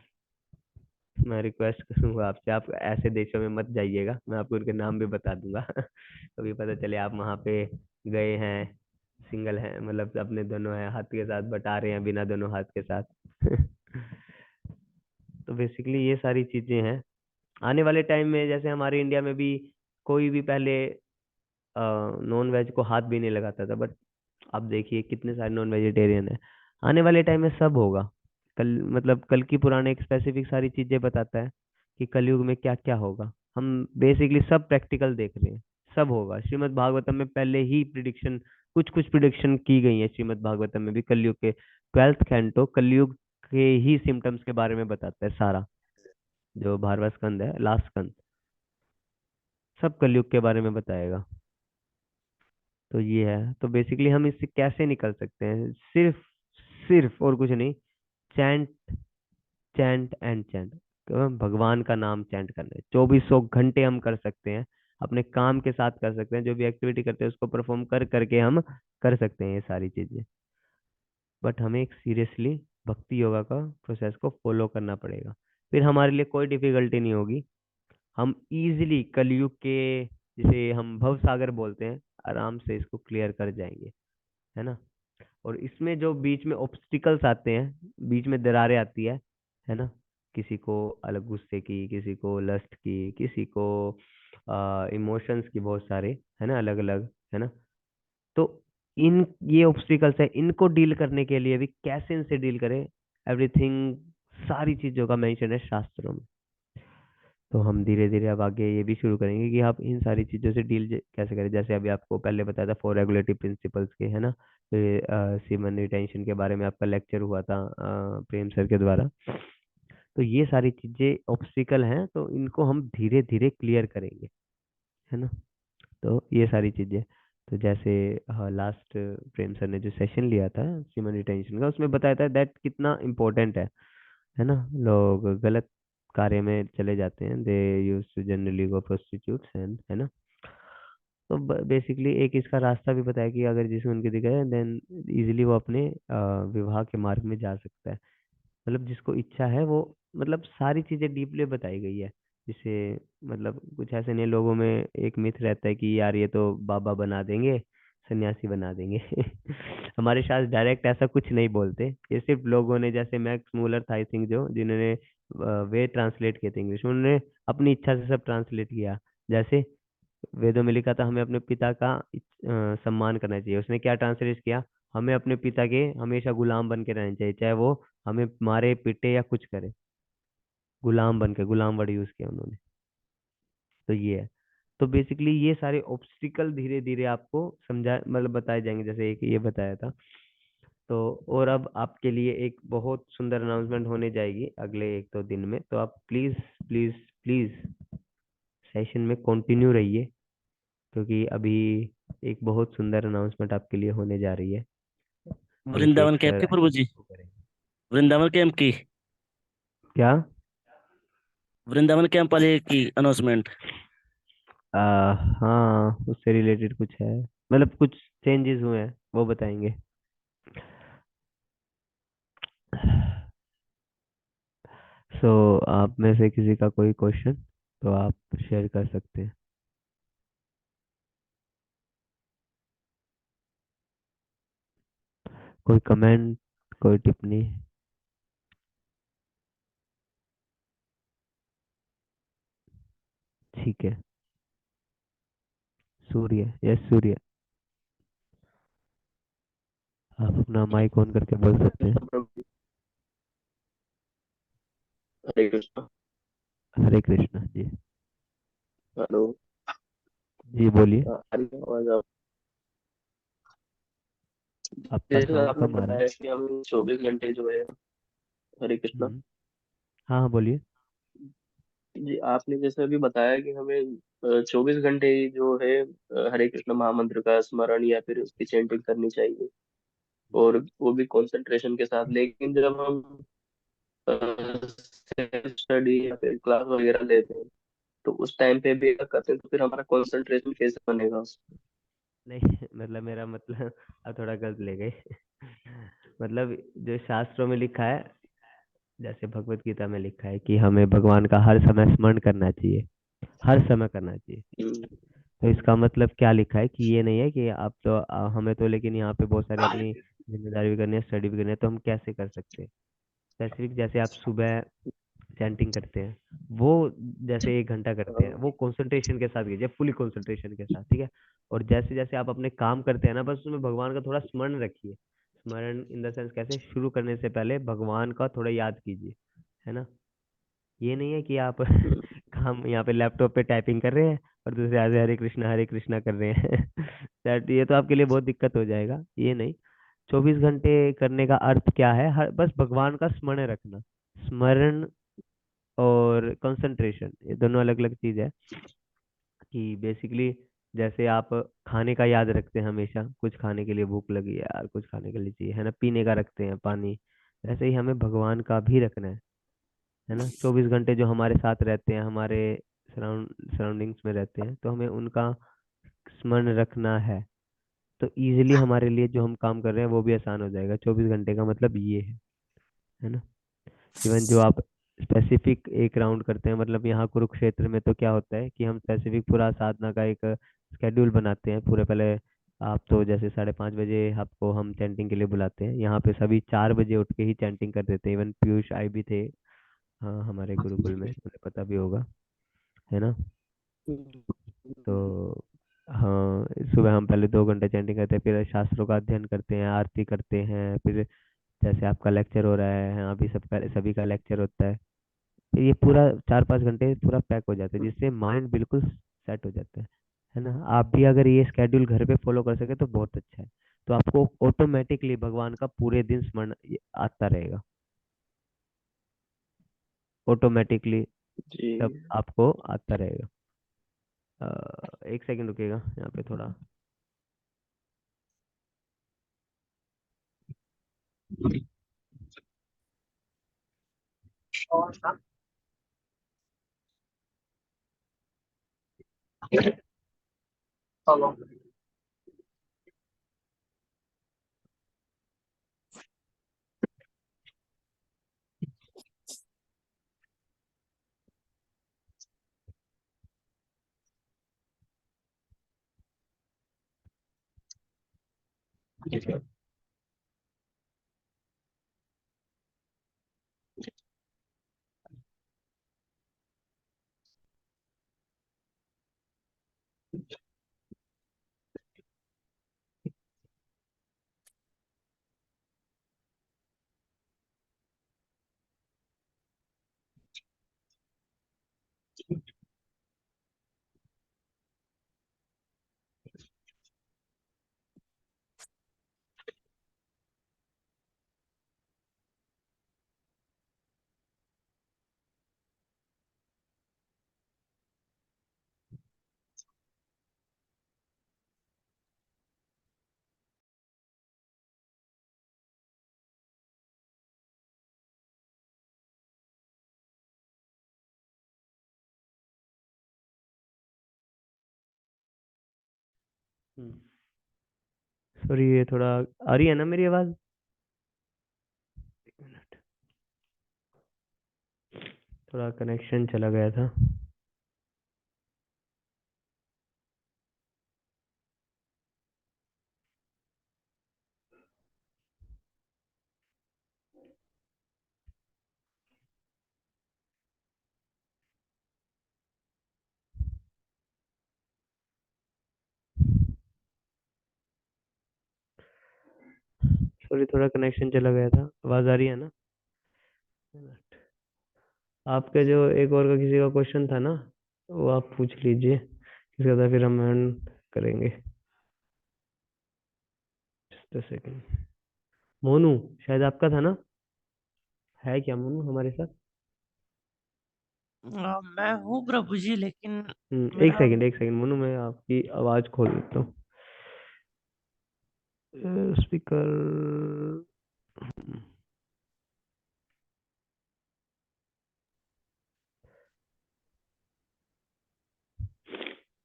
मैं रिक्वेस्ट करूंगा आपसे, आप ऐसे देशों में मत जाइएगा, मैं आपको उनके नाम भी बता दूंगा कभी पता चले आप वहां पे गए हैं, सिंगल हैं, मतलब अपने दोनों है हाथ के साथ बटा रहे हैं बिना दोनों हाथ के साथ तो बेसिकली ये सारी चीजें हैं। आने वाले टाइम में जैसे हमारे इंडिया में भी कोई भी पहले नॉन वेज को हाथ भी नहीं लगाता था, बट अब देखिए कितने सारे नॉन वेजिटेरियन है। आने वाले टाइम में सब होगा। कल, मतलब कल की पुराण एक स्पेसिफिक सारी चीजें बताता है कि कलयुग में क्या क्या होगा, हम बेसिकली सब प्रैक्टिकल देख रहे हैं, सब होगा। श्रीमद् भागवतम में पहले ही प्रिडिक्शन, कुछ कुछ प्रिडिक्शन की गई है, श्रीमद् भागवतम में भी कलयुग के 12th कैंटो कलयुग के ही सिम्टम्स के बारे में बताता है सारा, जो 12वां स्कंद है, लास्ट स्कंद, सब कलयुग के बारे में बताएगा। तो ये है, तो बेसिकली हम इससे कैसे निकल सकते हैं, सिर्फ सिर्फ और कुछ नहीं, चैंट, चैंट एंड चैंट, भगवान का नाम चैंट करना है, 2400 घंटे हम कर सकते हैं, अपने काम के साथ कर सकते हैं, जो भी एक्टिविटी करते हैं उसको परफॉर्म कर करके हम कर सकते हैं ये सारी चीजें। बट हमें एक सीरियसली भक्ति योगा का प्रोसेस को फॉलो करना पड़ेगा, फिर हमारे लिए कोई डिफिकल्टी नहीं होगी, हम इजीली कलयुग के, जिसे हम भव सागर बोलते हैं, आराम से इसको क्लियर कर जाएंगे। है ना। और इसमें जो बीच में ऑब्स्टिकल्स आते हैं, बीच में दरारें आती है ना, किसी को अलग गुस्से की, किसी को लस्ट की, किसी को इमोशंस की, बहुत सारे, है ना, अलग अलग, है ना। तो इन ये ऑब्स्टिकल्स है, इनको डील करने के लिए भी कैसे इनसे डील करें, एवरीथिंग, सारी चीजों का मेंशन है शास्त्रों में। तो हम धीरे धीरे अब आगे ये भी शुरू करेंगे कि आप इन सारी चीज़ों से डील कैसे करें। जैसे अभी आपको पहले बताया था 4 रेगुलेटरी प्रिंसिपल्स के, है ना, फिर सीमन रिटेंशन के बारे में आपका लेक्चर हुआ था प्रेम सर के द्वारा। तो ये सारी चीज़ें ऑब्स्टिकल हैं, तो इनको हम धीरे धीरे क्लियर करेंगे, है ना। तो ये सारी चीज़ें, तो जैसे लास्ट प्रेम सर ने जो सेशन लिया था सीमन रिटेंशन का, उसमें बताया था दैट कितना इम्पोर्टेंट है ना। लोग गलत कार्य में चले जाते हैं, they use to generally go prostitutes and, है ना। तो बेसिकली एक इसका रास्ता भी बताया कि अगर जिसमें उनकी दिक्कत है, देन इजीली वो अपने विवाह के मार्ग में जा सकता है। मतलब जिसको इच्छा है वो, मतलब सारी चीजें डीपली बताई गई है। जिसे मतलब कुछ ऐसे नहीं, लोगों में एक मिथ रहता है कि यार ये तो बाबा बना देंगे, सन्यासी बना देंगे। हमारे शास्त्र डायरेक्ट ऐसा कुछ नहीं बोलते। ये सिर्फ लोगों ने, जैसे मैक्स मूलर था आई थिंक, जो जिन्होंने वे ट्रांसलेट किए थे इंग्लिश में, उन्होंने अपनी इच्छा से सब ट्रांसलेट किया। जैसे वेदों में लिखा था हमें अपने पिता का सम्मान करना चाहिए, उसने क्या ट्रांसलेट किया, हमें अपने पिता के हमेशा गुलाम बन के रहना चाहिए, चाहे वो हमें मारे पीटे या कुछ करे, गुलाम बन के, गुलाम वर्ड यूज किया उन्होंने। तो ये है। तो बेसिकली ये सारे ऑब्स्टिकल धीरे धीरे आपको समझा, मतलब बताए जाएंगे, जैसे एक ये बताया था। तो और अब आपके लिए एक बहुत सुंदर अनाउंसमेंट होने जाएगी अगले 1-2 दिन में, तो आप प्लीज प्लीज प्लीज सेशन में कंटिन्यू रहिए, क्योंकि अभी एक बहुत सुंदर अनाउंसमेंट आपके लिए होने जा रही है। वृंदावन अभिषेक कैंप सर की प्रभु जी, आपको करेंगे। वृंदावन कैंप की, क्या? वृंदावन कैंप वाले की अनाउंसमेंट। हाँ, उससे रिलेटेड कुछ है, मतलब कुछ चेंजेस हुए हैं, वो बताएंगे। सो आप में से किसी का कोई क्वेश्चन तो आप शेयर कर सकते हैं। कोई कमेंट, कोई टिप्पणी? ठीक है। सूर्य, यस सूर्य, आप अपना माइक ऑन करके बोल सकते हैं। कृष्ण प्रभु जी। हरे कृष्ण। हरे कृष्णा जी। हेलो। जी बोलिए। आ रही है आवाज आप? आपका जैसे साउंड आपने कम आ रहा है। बताया कि हम 24 घंटे जो है, हरे कृष्ण हम्म, हाँ हाँ बोलिए। जी, आपने जैसे अभी बताया कि हमें 24 घंटे जो है हरे कृष्ण महामंत्र का स्मरण या फिर उसकी चैंटिंग करनी चाहिए, और वो भी कंसंट्रेशन के साथ। लेकिन जब हम सेल्फ स्टडी या फिर क्लास वगैरह लेते हैं, तो उस टाइम पे भी अगर करते हैं तो फिर हमारा कंसंट्रेशन कैसे बनेगा? नहीं, मतलब मेरा मतलब आप थोड़ा गलत ले गए। मतलब जो शास्त्रों में लिखा है, जैसे भगवत गीता में लिखा है कि हमें भगवान का हर समय स्मरण करना चाहिए, हर समय करना चाहिए। हम्म। तो इसका मतलब क्या लिखा है कि ये नहीं है कि आप तो हमें तो, लेकिन यहाँ पे बहुत सारी अपनी जिम्मेदारी भी करनी है, स्टडी भी करनी है, तो हम कैसे कर सकते हैं स्पेसिफिक। जैसे आप सुबह चैंटिंग करते हैं, वो जैसे 1 घंटा करते हैं, वो कंसंट्रेशन के साथ कीजिए, फुली कंसंट्रेशन के साथ, ठीक है। और जैसे जैसे आप अपने काम करते हैं ना, बस उसमें भगवान का थोड़ा स्मरण रखिए। स्मरण इन द सेंस कैसे, शुरू करने से पहले भगवान का थोड़ा याद कीजिए, है ना। ये नहीं है कि आप काम यहाँ पे लैपटॉप पे टाइपिंग कर रहे हैं और दूसरे हाथ से हरे कृष्णा कर रहे हैं। दैट ये तो आपके लिए बहुत दिक्कत हो जाएगा, ये नहीं। 24 घंटे करने का अर्थ क्या है, बस भगवान का स्मरण रखना। स्मरण और कंसंट्रेशन, ये दोनों अलग अलग चीज है। कि बेसिकली जैसे आप खाने का याद रखते हैं हमेशा, कुछ खाने के लिए भूख लगी है यार, कुछ खाने के लिए चाहिए, है ना, पीने का रखते हैं पानी, ऐसे ही हमें भगवान का भी रखना है ना। 24 घंटे जो हमारे साथ रहते हैं, हमारे सराउंडिंग्स में रहते हैं, तो हमें उनका स्मरण रखना है। तो इजीली हमारे लिए जो हम काम कर रहे हैं वो भी आसान हो जाएगा। 24 घंटे का मतलब ये है ना। इवन जो आप स्पेसिफिक एक राउंड करते हैं, मतलब यहाँ कुरुक्षेत्र में तो क्या होता है कि हम स्पेसिफिक पूरा साधना का एक स्केड्यूल बनाते हैं, पूरे पहले आप तो जैसे 5:30 बजे आपको हम चैंटिंग के लिए बुलाते हैं, यहाँ पे सभी 4 बजे उठ के ही चैंटिंग कर देते हैं। इवन पीयूष आई भी थे, हाँ, हमारे गुरुकुल में, उन्हें पता भी होगा, है ना। तो हाँ, सुबह हम पहले 2 घंटे चैंटिंग करते हैं, फिर शास्त्रों का अध्ययन करते हैं, आरती करते हैं, फिर जैसे आपका लेक्चर हो रहा है, हाँ, अभी सबका सभी का लेक्चर होता है। तो ये पूरा 4-5 घंटे पूरा पैक हो जाता है, जिससे माइंड बिल्कुल सेट हो जाता है ना। आप भी अगर ये स्केड्यूल घर पे फॉलो कर सके तो बहुत अच्छा है। तो आपको ऑटोमेटिकली भगवान का पूरे दिन स्मरण आता रहेगा, ऑटोमेटिकली जी। सब आपको आता रहेगा। 1 सेकंड रुकिएगा यहाँ पे थोड़ा। सॉरी, ये थोड़ा आ रही है ना मेरी आवाज? एक मिनट, थोड़ा कनेक्शन चला गया था। सॉरी, थोड़ा कनेक्शन चला गया था। आवाज आ रही है ना? आपके जो एक और का किसी का क्वेश्चन था ना, वो आप पूछ लीजिए, इसके बाद फिर हम करेंगे। Just second. मोनू, शायद आपका था ना? है क्या मोनू हमारे साथ? मैं हूँ प्रभु जी, लेकिन एक मेरा सेकंड, एक सेकंड मोनू, मैं आपकी आवाज खोल देता हूँ। स्पीकर।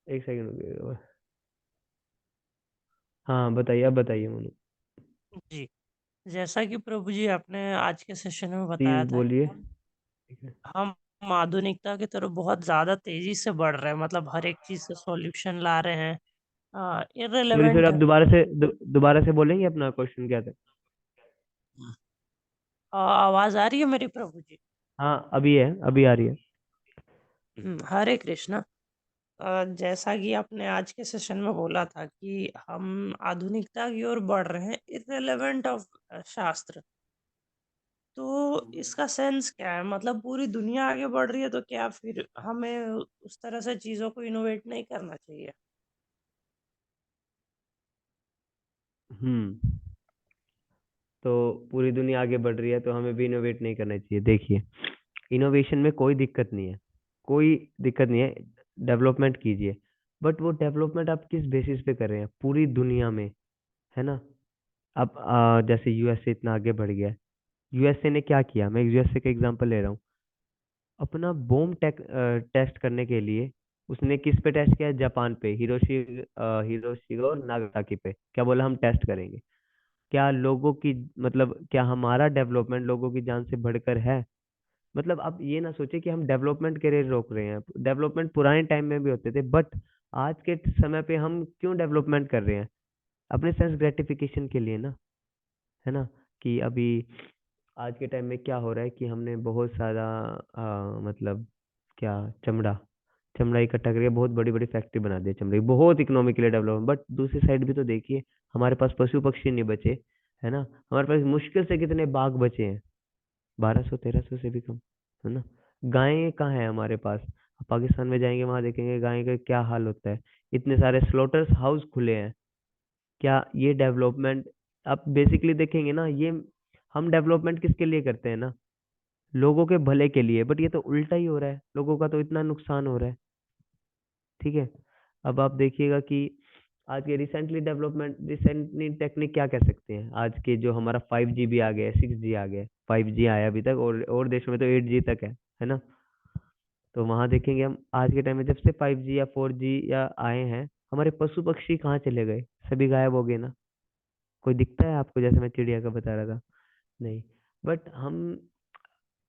एक सेकंड रुकिएगा। हाँ बताइए, अब बताइए मोनू। जी, जैसा कि प्रभु जी आपने आज के सेशन में बताया प्लीज था कि बोलिए। हम ठीक है। हम आधुनिकता की तरफ बहुत ज़्यादा तेज़ी से बढ़ रहे हैं, मतलब हर एक चीज़ का सॉल्यूशन ला रहे हैं। सॉरी सॉरी, इर्रेलेवेंट आप है। दोबारा से बोलेंगे अपना क्वेश्चन क्या था? आवाज़ आ रही है मेरी प्रभु जी? हाँ अभी है, अभी आ रही है। हरे कृष्णा। जैसा कि आपने आज के सेशन में बोला था कि हम आधुनिकता की ओर बढ़ रहे हैं, इर्रेलेवेंट ऑफ शास्त्र। तो इसका सेंस क्या है? मतलब पूरी दुनिया आगे बढ़ रही है, तो क्या फिर हमें उस तरह से चीज़ों को इनोवेट नहीं करना चाहिए? हम्म। तो पूरी दुनिया आगे बढ़ रही है तो हमें भी इनोवेट नहीं करना चाहिए। देखिए, इनोवेशन में कोई दिक्कत नहीं है, कोई दिक्कत नहीं है, डेवलपमेंट कीजिए। बट वो डेवलपमेंट आप किस बेसिस पे कर रहे हैं पूरी दुनिया में, है ना। अब जैसे यूएसए इतना आगे बढ़ गया है, यूएसए ने क्या किया, मैं यूएसए का एग्जांपल ले रहा हूँ। अपना बॉम्ब टेस्ट करने के लिए उसने किस पे टेस्ट किया? जापान पे, हिरोशिमा और नागासाकी पे। क्या बोला? हम टेस्ट करेंगे। क्या लोगों की, मतलब क्या हमारा डेवलपमेंट लोगों की जान से बढ़कर है? मतलब आप ये ना सोचे कि हम डेवलपमेंट के लिए रोक रहे हैं। डेवलपमेंट पुराने टाइम में भी होते थे, बट आज के समय पे हम क्यों डेवलपमेंट कर रहे हैं? अपने सेंस ग्रेटिफिकेशन के लिए ना, है ना। कि अभी आज के टाइम में क्या हो रहा है कि हमने बहुत सारा मतलब क्या, चमड़ा इकट्ठा करके बहुत बड़ी बड़ी फैक्ट्री बना दी है चमड़े की, बहुत इकोनॉमिकली डेवलप। बट दूसरी साइड भी तो देखिए, हमारे पास पशु पक्षी नहीं बचे, है ना। हमारे पास मुश्किल से कितने बाघ बचे हैं, 1200-1300 से भी कम, है ना। गायें कहाँ है हमारे पास? पाकिस्तान में जाएंगे, वहां देखेंगे गाय का क्या हाल होता है। इतने सारे स्लॉटर्स हाउस खुले हैं। क्या ये डेवलपमेंट? आप बेसिकली देखेंगे ना, ये हम डेवलपमेंट किसके लिए करते हैं ना, लोगों के भले के लिए। बट ये तो उल्टा ही हो रहा है, लोगों का तो इतना नुकसान हो रहा है, ठीक है। अब आप देखिएगा कि आज के रिसेंटली टेक्निक क्या कह सकते हैं, आज के जो हमारा 5G भी आ गया है, 6G आ गया है, 5G आया अभी तक, और देशों में तो 8G तक है ना। तो वहां देखेंगे हम, आज के टाइम में जब से 5G या 4G या आए हैं, हमारे पशु पक्षी कहाँ चले गए? सभी गायब हो गए ना। कोई दिखता है आपको? जैसे मैं चिड़िया का बता रहा था, नहीं। बट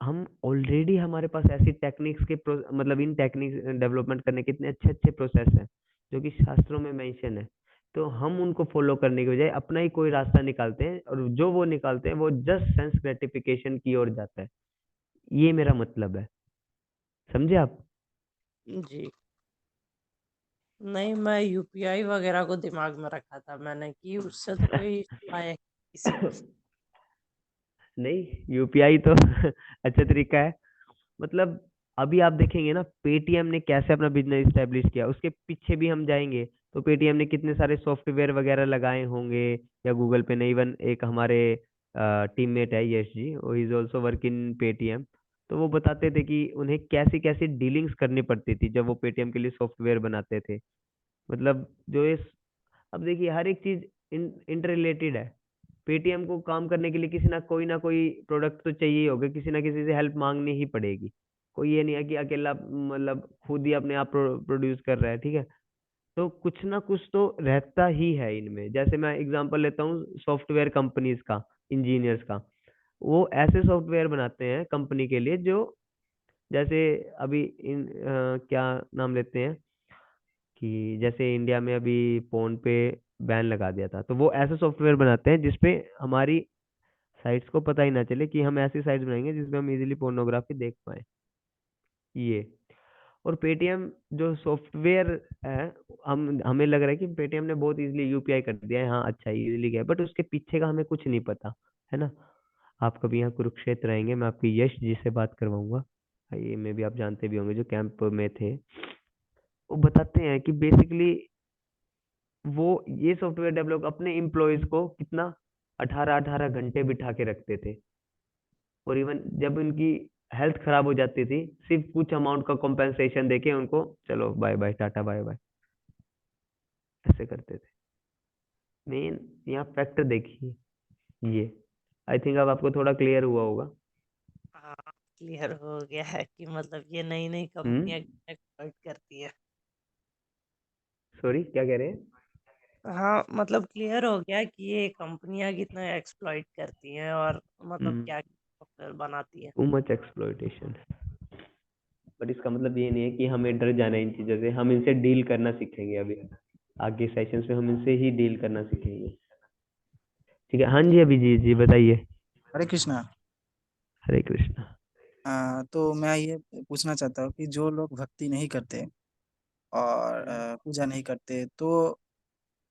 हम ऑलरेडी, हमारे पास ऐसी टेक्निक्स के मतलब इन टेक्निक्स डेवलपमेंट करने के इतने अच्छे अच्छे प्रोसेस हैं जो कि शास्त्रों में मेंशन है। तो हम उनको फॉलो करने के बजाय अपना ही कोई रास्ता निकालते हैं, और जो वो निकालते हैं वो जस्ट सेंस ग्रेटिफिकेशन की ओर जाता है। ये मेरा मतलब है, समझे आप? जी। नहीं, मैं यूपीआई वगैरह को दिमाग में रखा था मैंने कि उससे तो कोई इशू आए किसी को। नहीं, यूपीआई तो अच्छा तरीका है। मतलब अभी आप देखेंगे ना, पेटीएम ने कैसे अपना बिजनेस स्टेब्लिश किया, उसके पीछे भी हम जाएंगे तो पेटीएम ने कितने सारे सॉफ्टवेयर वगैरह लगाए होंगे, या गूगल पे ने। इवन एक हमारे टीममेट है यश जी, वो is also work in Paytm. तो वो बताते थे कि उन्हें कैसी कैसी डीलिंग्स करनी पड़ती थी जब वो पेटीएम के लिए सॉफ्टवेयर बनाते थे। मतलब जो इस, अब देखिए हर एक चीज इंटर रिलेटेड है। पेटीएम को काम करने के लिए किसी ना कोई प्रोडक्ट तो चाहिए ही होगा, किसी ना किसी से हेल्प मांगनी ही पड़ेगी। कोई ये नहीं है कि अकेला मतलब खुद ही अपने आप प्रोड्यूस कर रहा है, ठीक है। तो कुछ ना कुछ तो रहता ही है इनमें। जैसे मैं एग्जांपल लेता हूँ सॉफ्टवेयर कंपनीज का, इंजीनियर्स का। वो ऐसे सॉफ्टवेयर बनाते हैं कंपनी के लिए जो, जैसे अभी क्या नाम लेते हैं, कि जैसे इंडिया में अभी फोन पे बैन लगा दिया था, तो वो ऐसे सॉफ्टवेयर बनाते हैं जिसपे हमारी साइट्स को पता ही ना चले कि हम ऐसी साइट्स बनाएंगे जिसमें हम इजीली पोर्नोग्राफी देख पाए, ये। और पेटीएम जो सॉफ्टवेयर है, हमें लग रहा है कि पेटीएम ने बहुत इजीली यूपीआई कर दिया है, हाँ अच्छा इजीली गया, बट उसके पीछे का हमें कुछ नहीं पता, है ना। आप कभी यहाँ कुरुक्षेत्र आएंगे, मैं आपकी यश जी से बात करवाऊंगा, ये में भी आप जानते भी होंगे, जो कैंप में थे। वो बताते हैं कि बेसिकली वो ये सॉफ्टवेयर डेवलप अपने एम्प्लॉयज को कितना 18-18 घंटे बिठा के रखते थे। और इवन जब उनकी हेल्थ खराब हो जाती थी, सिर्फ कुछ अमाउंट का कॉम्पेंसेशन देके उनको चलो bye bye tata bye bye, ऐसे करते थे। मेन यहाँ फैक्टर देखिए, ये आई थिंक अब आपको थोड़ा क्लियर हुआ होगा। हाँ, क्लियर हो गया है कि मतलब ये नई नई हम्म। कंपनियां एक्सप्लॉइट करती है। सॉरी, क्या कह रहे हैं? हाँ, मतलब क्लियर हो गया कि ये कंपनियां कितना एक्सप्लॉइट करती हैं और मतलब क्या सॉफ्टवेयर बनाती है। Too much exploitation. बट इसका मतलब ये नहीं है कि हमें डर जाना है इन चीजों से, हम इनसे डील करना सीखेंगे। अभी आगे सेशंस में हम इनसे ही डील करना सीखेंगे, ठीक है। हाँ जी, अभिजीत जी बताइए। हरे कृष्णा। हरे कृष्णा। तो मैं ये पूछना चाहता हूँ कि जो लोग भक्ति नहीं करते और पूजा नहीं करते, तो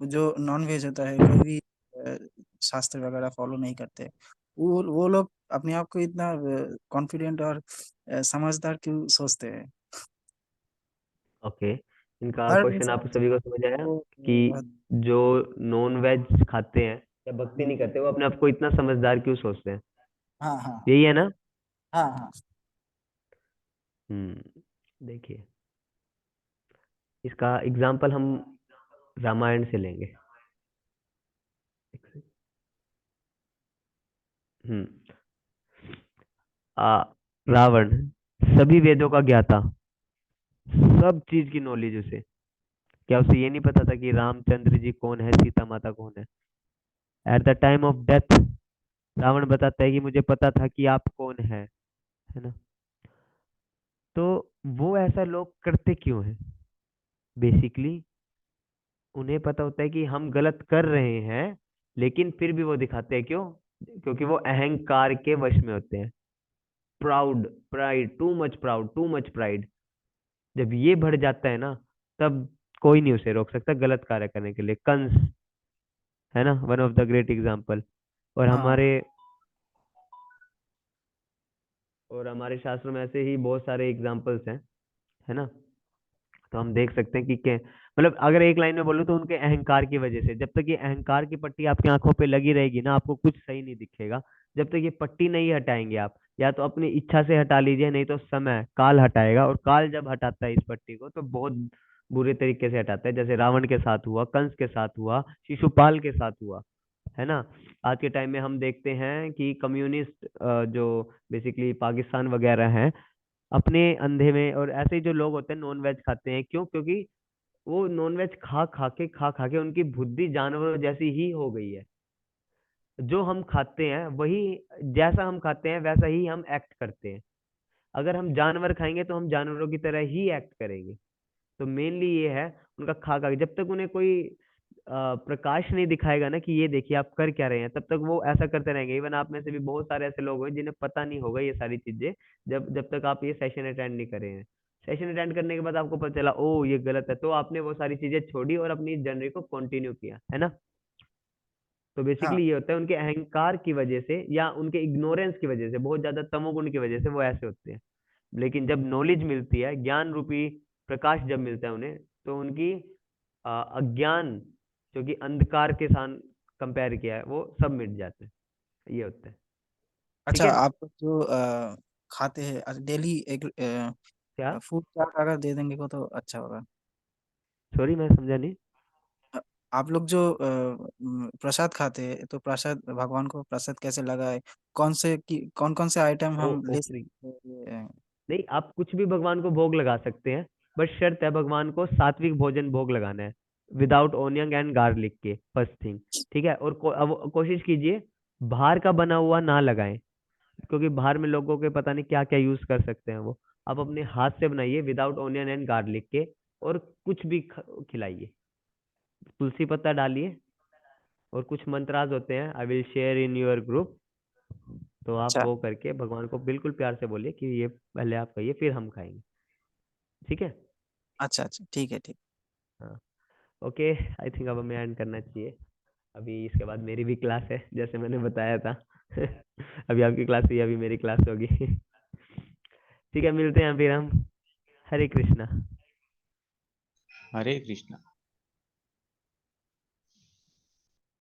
जो नॉन वेज होता है, कोई भी शास्त्र वगैरह फॉलो नहीं करते, वो लोग अपने आप को इतना कॉन्फिडेंट और समझदार क्यों सोचते हैं? ओके, इनका हर क्वेश्चन आप इंसान सभी को समझ आया को कि बहुत। जो नॉन वेज खाते हैं या भक्ति नहीं करते, वो अपने आप को इतना समझदार क्यों सोचते हैं, हाँ हाँ यही है ना? हाँ हाँ। देखिए, इसका एग्जाम्पल हम रामायण से लेंगे। हम्म। रावण सभी वेदों का ज्ञाता, सब चीज की नॉलेज उसे। क्या उसे ये नहीं पता था कि रामचंद्र जी कौन है, सीता माता कौन है? At the time of death Ravan बताता है कि मुझे पता था कि आप कौन है ना। तो वो ऐसा लोग करते क्यों है? बेसिकली उन्हें पता होता है कि हम गलत कर रहे हैं, लेकिन फिर भी वो दिखाते हैं। क्यों? क्योंकि वो अहंकार के वश में होते हैं। Pride, too much pride. जब ये बढ़ जाता है ना, तब कोई नहीं उसे रोक सकता गलत कार्य करने के लिए। कंस है ना, one of the great example. और हाँ हमारे शास्त्रों में ऐसे ही बहुत सारे एग्जाम्पल्स हैं, है ना। तो हम देख सकते हैं कि मतलब अगर एक लाइन में बोलूं तो उनके अहंकार की वजह से, जब तक ये अहंकार की पट्टी आपकी आंखों पे लगी रहेगी ना, आपको कुछ सही नहीं दिखेगा। जब तक ये पट्टी नहीं हटाएंगे आप, या तो अपनी इच्छा से हटा लीजिए, नहीं तो समय काल हटाएगा। और काल जब हटाता है इस पट्टी को, तो बहुत बुरे तरीके से हटाता है। जैसे रावण के साथ हुआ, कंस के साथ हुआ, शिशुपाल के साथ हुआ, है ना। आज के टाइम में हम देखते हैं कि कम्युनिस्ट जो बेसिकली पाकिस्तान वगैरह हैं, अपने अंधे में, और ऐसे ही जो लोग होते हैं नॉन वेज खाते हैं। क्यों? क्योंकि वो नॉन वेज खा खा के उनकी बुद्धि जानवरों जैसी ही हो गई है। जो हम खाते हैं वही, जैसा हम खाते हैं वैसा ही हम एक्ट करते हैं। अगर हम जानवर खाएंगे तो हम जानवरों की तरह ही एक्ट करेंगे। तो मेनली ये है, उनका खा खा के, जब तक उन्हें कोई प्रकाश नहीं दिखाएगा ना कि ये देखिए आप कर क्या रहे हैं, तब तक वो ऐसा करते रहेंगे। इवन आप में से भी बहुत सारे ऐसे लोग हैं जिन्हें पता नहीं होगा ये सारी चीजें, जब जब तक आप ये सेशन अटेंड नहीं करे हैं। सेशन अटेंड करने के बाद आपको पता चला ओ ये गलत है, तो आपने वो सारी चीजें छोड़ी और अपनी जर्नी को कंटिन्यू किया, है ना। तो हाँ बेसिकली ये होता है, उनके अहंकार की वजह से या उनके इग्नोरेंस की वजह से, बहुत ज्यादा तमोगुण की वजह से वो ऐसे होते हैं। लेकिन जब नॉलेज मिलती है, ज्ञान रूपी प्रकाश जब मिलता है उन्हें, तो उनकी अज्ञान, जो कि अंधकार के साथ कंपेयर किया है, वो सब मिट जाते हैं। ये होता है। ठीक अच्छा, है। आप लोग जो खाते हैं डेली एक क्या? फूड चार्ट अगर दे देंगे को तो अच्छा होगा। सॉरी, मैं समझा नहीं। अ, आप लोग जो प्रसाद खाते हैं तो प्रसाद भगवान को प्रसाद कैसे लगाए, कौन कौन से आइटम ओ हम ले ऑफरिंग। सकते हैं नहीं, आप कुछ भी भगवान को भोग लगा सकते हैं, बट शर्त है भगवान को सात्विक भोजन भोग लगाना है, विदाउट ओनियन एंड गार्लिक के, फर्स्ट थिंग। ठीक है। और अब कोशिश कीजिए बाहर का बना हुआ ना लगाएं, क्योंकि बाहर में लोगों के पता नहीं क्या क्या यूज कर सकते हैं वो। आप अपने हाथ से बनाइए विदाउट ओनियन एंड गार्लिक के, और कुछ भी खिलाइए। तुलसी पत्ता डालिए, और कुछ मंत्राज होते हैं, I will share in your group. तो आप अच्छा वो करके भगवान को बिल्कुल प्यार से बोलिए कि ये पहले आप खाइए, फिर हम खाएंगे। ठीक है। अच्छा अच्छा, ठीक है ठीक। हाँ। ओके, आई थिंक अब हमें एंड करना चाहिए। अभी इसके बाद मेरी भी क्लास है, जैसे मैंने बताया था। अभी आपकी क्लास हुई, अभी मेरी क्लास होगी। ठीक है, मिलते हैं फिर हम। हरे कृष्णा। हरे कृष्णा।